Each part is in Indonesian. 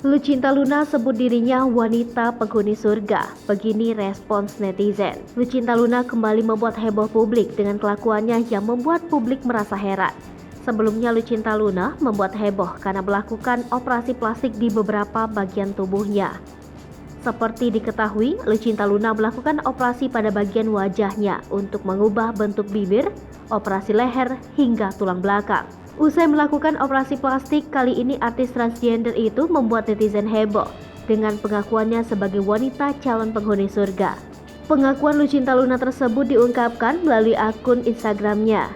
Lucinta Luna sebut dirinya wanita penghuni surga. Begini respons netizen. Lucinta Luna kembali membuat heboh publik dengan kelakuannya yang membuat publik merasa heran. Sebelumnya Lucinta Luna membuat heboh karena melakukan operasi plastik di beberapa bagian tubuhnya. Seperti diketahui, Lucinta Luna melakukan operasi pada bagian wajahnya untuk mengubah bentuk bibir, operasi leher, hingga tulang belakang. Usai melakukan operasi plastik, kali ini artis transgender itu membuat netizen heboh dengan pengakuannya sebagai wanita calon penghuni surga. Pengakuan Lucinta Luna tersebut diungkapkan melalui akun Instagramnya.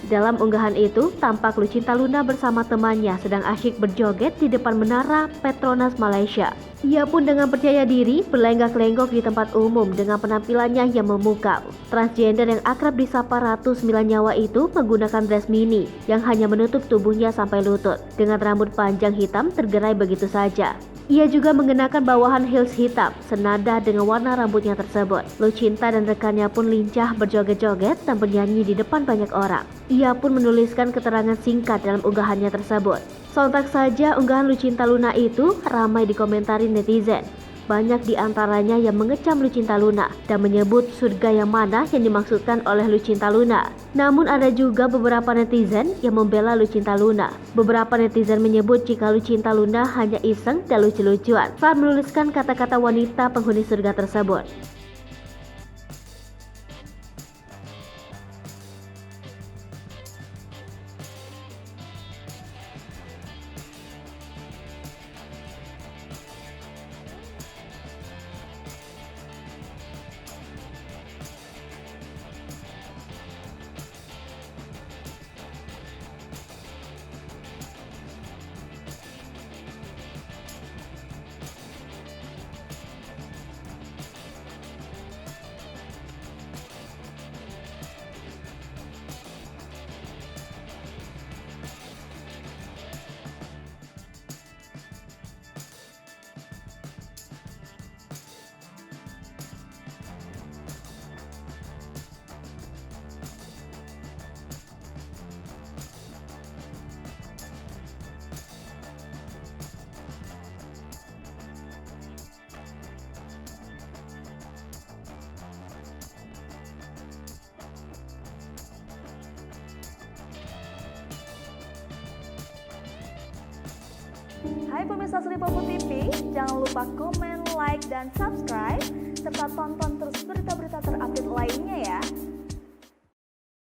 Dalam unggahan itu, tampak Lucinta Luna bersama temannya sedang asyik berjoget di depan menara Petronas Malaysia. Ia pun dengan percaya diri berlenggak-lenggok di tempat umum dengan penampilannya yang memukau. Transgender yang akrab disapa Ratu 9 Nyawa itu menggunakan dress mini yang hanya menutup tubuhnya sampai lutut dengan rambut panjang hitam tergerai begitu saja. Ia juga mengenakan bawahan heels hitam senada dengan warna rambutnya tersebut. Lucinta dan rekannya pun lincah berjoget-joget dan bernyanyi di depan banyak orang. Ia pun menuliskan keterangan singkat dalam unggahannya tersebut. Sontak saja unggahan Lucinta Luna itu ramai dikomentari netizen. Banyak di antaranya yang mengecam Lucinta Luna dan menyebut surga yang mana yang dimaksudkan oleh Lucinta Luna. Namun ada juga beberapa netizen yang membela Lucinta Luna. Beberapa netizen menyebut jika Lucinta Luna hanya iseng dan lucu-lucuan saat menuliskan kata-kata wanita penghuni surga tersebut. Hai pemirsa Sri Popo TV, jangan lupa komen, like, dan subscribe, serta tonton terus berita-berita terupdate lainnya ya.